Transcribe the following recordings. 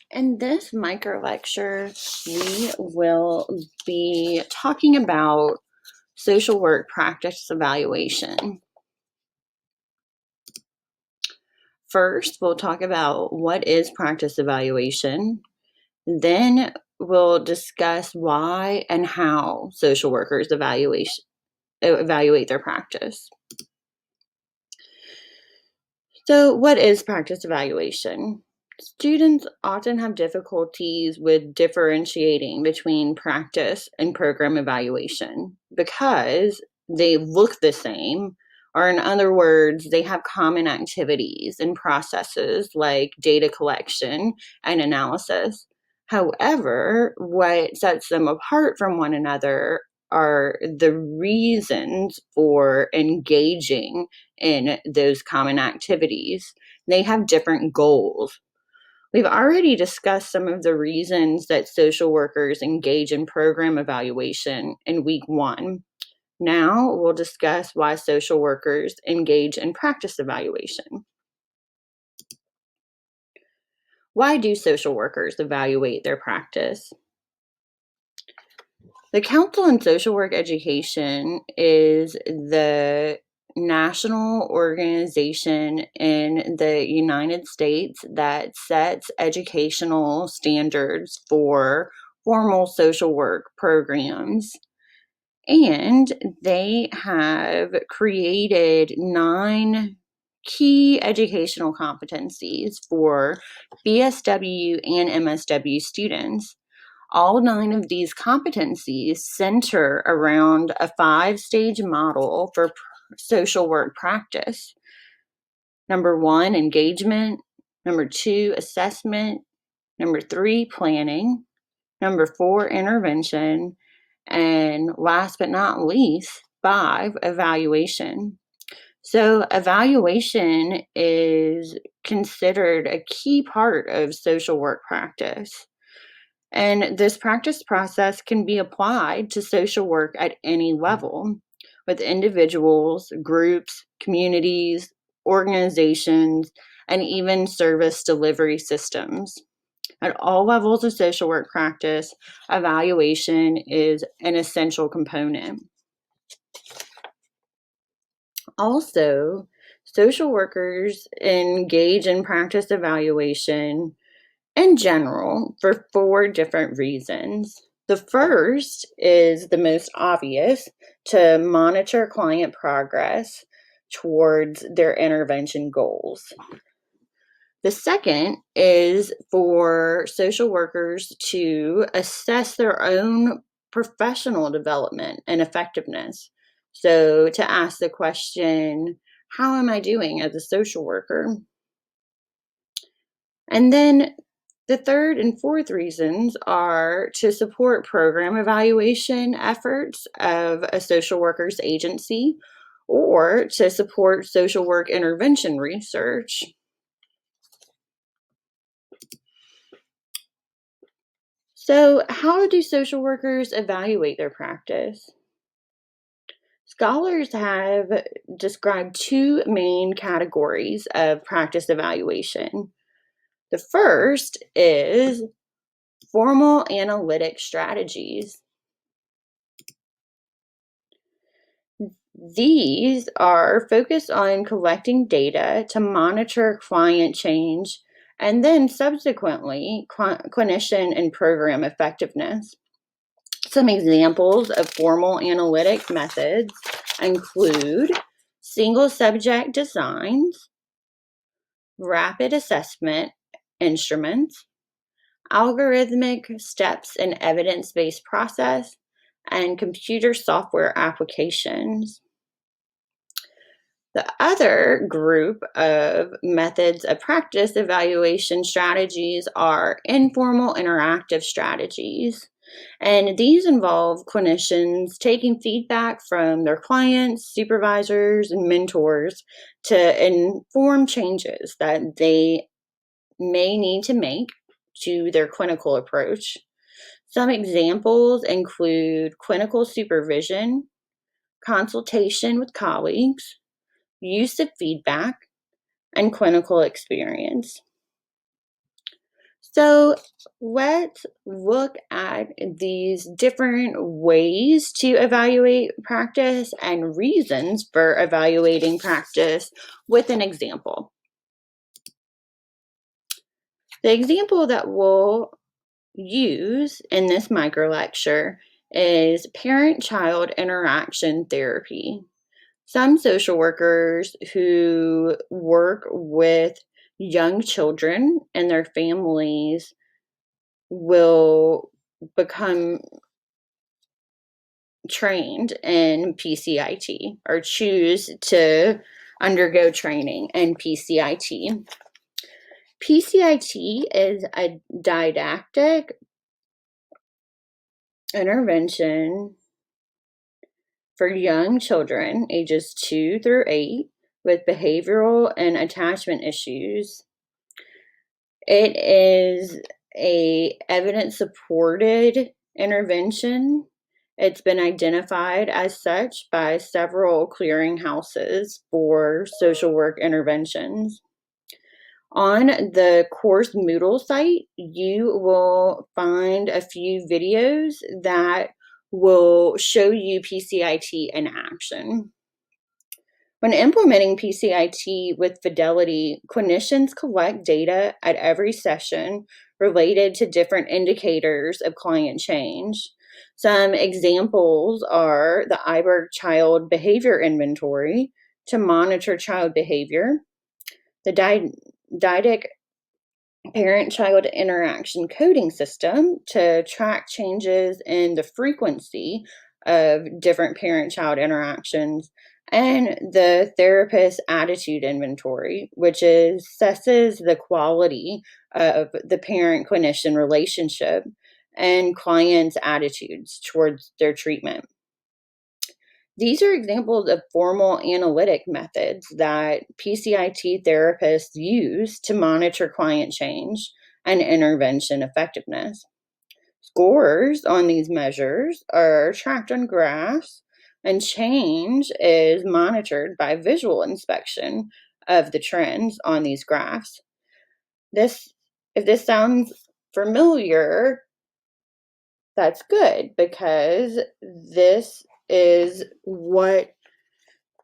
In this micro lecture, we will be talking about social work practice evaluation. First, we'll talk about what is practice evaluation. Then we'll discuss why and how social workers evaluate their practice. So, what is practice evaluation? Students often have difficulties with differentiating between practice and program evaluation because they look the same, or in other words, they have common activities and processes like data collection and analysis. However, what sets them apart from one another are the reasons for engaging in those common activities. They have different goals. We've already discussed some of the reasons that social workers engage in program evaluation in week 1. Now we'll discuss why social workers engage in practice evaluation. Why do social workers evaluate their practice? The Council on Social Work Education is the national organization in the United States that sets educational standards for formal social work programs. And they have created 9 key educational competencies for BSW and MSW students. All 9 of these competencies center around a 5-stage model for social work practice. Number 1, engagement. Number 2, assessment. Number 3, planning. Number 4, intervention. And last but not least, 5, evaluation. So evaluation is considered a key part of social work practice. And this practice process can be applied to social work at any level with individuals, groups, communities, organizations, and even service delivery systems. At all levels of social work practice, evaluation is an essential component. Also, social workers engage in practice evaluation in general for 4 different reasons. The first is the most obvious, to monitor client progress towards their intervention goals. The second is for social workers to assess their own professional development and effectiveness. So to ask the question, how am I doing as a social worker? And then the third and fourth reasons are to support program evaluation efforts of a social workers agency or to support social work intervention research. So, how do social workers evaluate their practice? Scholars have described 2 main categories of practice evaluation. The first is formal analytic strategies. These are focused on collecting data to monitor client change and then subsequently clinician and program effectiveness. Some examples of formal analytic methods include single subject designs, rapid assessment instruments, algorithmic steps in evidence-based process, and computer software applications. The other group of methods of practice evaluation strategies are informal interactive strategies. And these involve clinicians taking feedback from their clients, supervisors, and mentors to inform changes that they may need to make to their clinical approach. Some examples include clinical supervision, consultation with colleagues, use of feedback, and clinical experience. So let's look at these different ways to evaluate practice and reasons for evaluating practice with an example. The example that we'll use in this microlecture is parent-child interaction therapy. Some social workers who work with young children and their families will become trained in PCIT or choose to undergo training in PCIT. PCIT is a didactic intervention for young children ages 2 through 8 with behavioral and attachment issues. It is a evidence supported intervention. It's been identified as such by several clearinghouses for social work interventions. On the course Moodle site, you will find a few videos that will show you PCIT in action. When implementing PCIT with fidelity, clinicians collect data at every session related to different indicators of client change. Some examples are the IBERG Child Behavior Inventory to monitor child behavior, the DIDIC parent-child interaction coding system to track changes in the frequency of different parent-child interactions, and the therapist attitude inventory, which assesses the quality of the parent-clinician relationship and clients' attitudes towards their treatment. These are examples of formal analytic methods that PCIT therapists use to monitor client change and intervention effectiveness. Scores on these measures are tracked on graphs, and change is monitored by visual inspection of the trends on these graphs. If this sounds familiar, that's good because this is what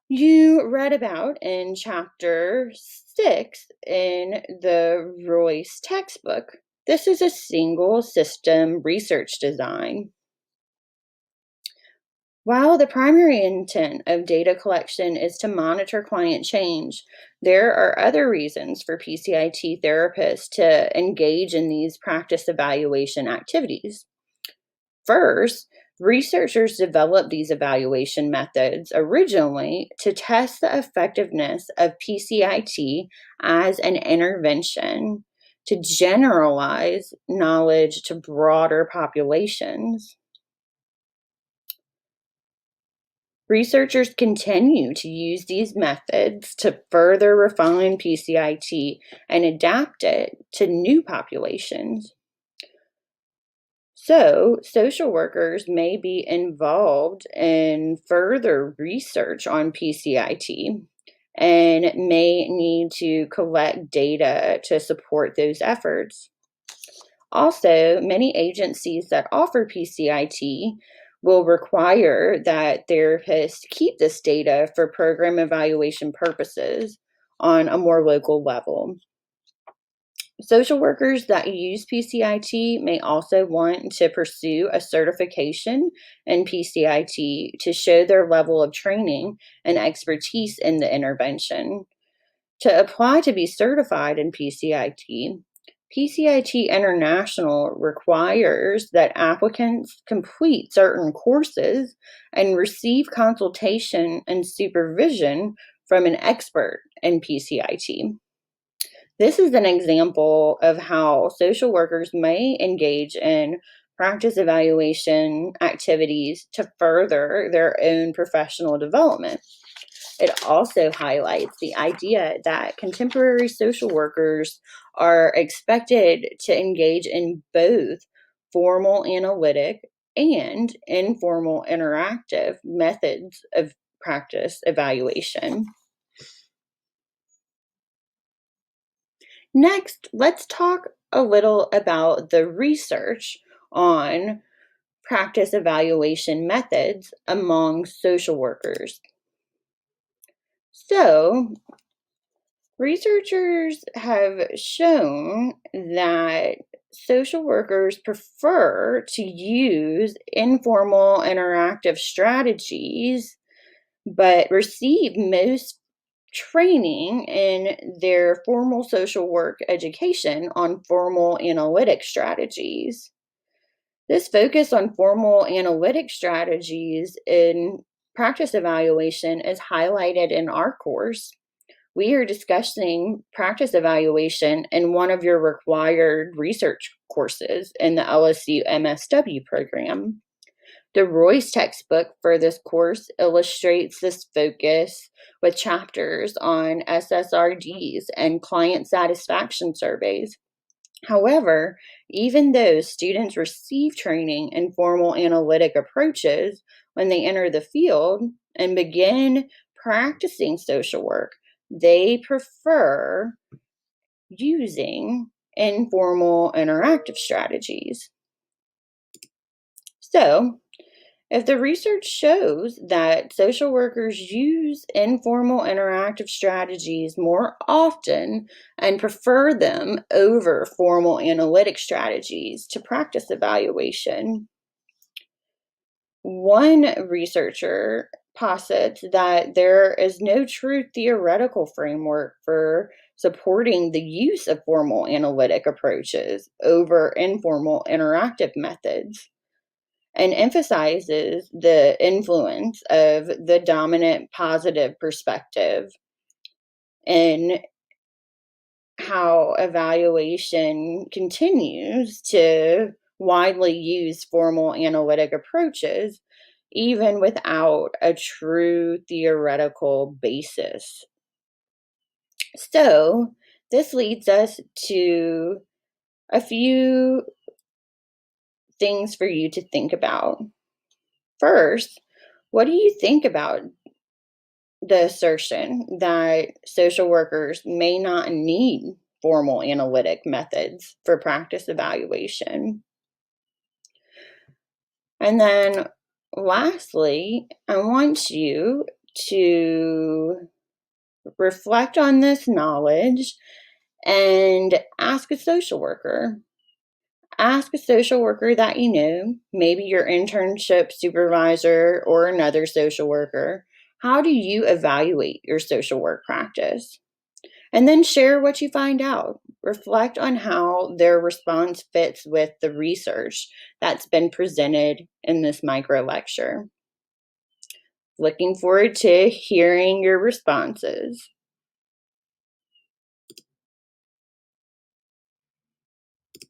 you read about in chapter 6 in the Royce textbook. This is a single system research design. While the primary intent of data collection is to monitor client change, there are other reasons for PCIT therapists to engage in these practice evaluation activities. First, researchers developed these evaluation methods originally to test the effectiveness of PCIT as an intervention to generalize knowledge to broader populations. Researchers continue to use these methods to further refine PCIT and adapt it to new populations. So, social workers may be involved in further research on PCIT and may need to collect data to support those efforts. Also, many agencies that offer PCIT will require that therapists keep this data for program evaluation purposes on a more local level. Social workers that use PCIT may also want to pursue a certification in PCIT to show their level of training and expertise in the intervention. To apply to be certified in PCIT, PCIT International requires that applicants complete certain courses and receive consultation and supervision from an expert in PCIT. This is an example of how social workers may engage in practice evaluation activities to further their own professional development. It also highlights the idea that contemporary social workers are expected to engage in both formal analytic and informal interactive methods of practice evaluation. Next, let's talk a little about the research on practice evaluation methods among social workers. So, researchers have shown that social workers prefer to use informal interactive strategies, but receive most training in their formal social work education on formal analytic strategies. This focus on formal analytic strategies in practice evaluation is highlighted in our course. We are discussing practice evaluation in one of your required research courses in the LSU MSW program. The Royce textbook for this course illustrates this focus with chapters on SSRDs and client satisfaction surveys. However, even though students receive training in formal analytic approaches when they enter the field and begin practicing social work, they prefer using informal interactive strategies. So, if the research shows that social workers use informal interactive strategies more often and prefer them over formal analytic strategies to practice evaluation, one researcher posits that there is no true theoretical framework for supporting the use of formal analytic approaches over informal interactive methods, and emphasizes the influence of the dominant positive perspective and how evaluation continues to widely use formal analytic approaches even without a true theoretical basis. So, this leads us to a few things for you to think about. First, what do you think about the assertion that social workers may not need formal analytic methods for practice evaluation? And then lastly, I want you to reflect on this knowledge and ask a social worker. Ask a social worker that you know, maybe your internship supervisor or another social worker, how do you evaluate your social work practice? And then share what you find out. Reflect on how their response fits with the research that's been presented in this micro lecture. Looking forward to hearing your responses.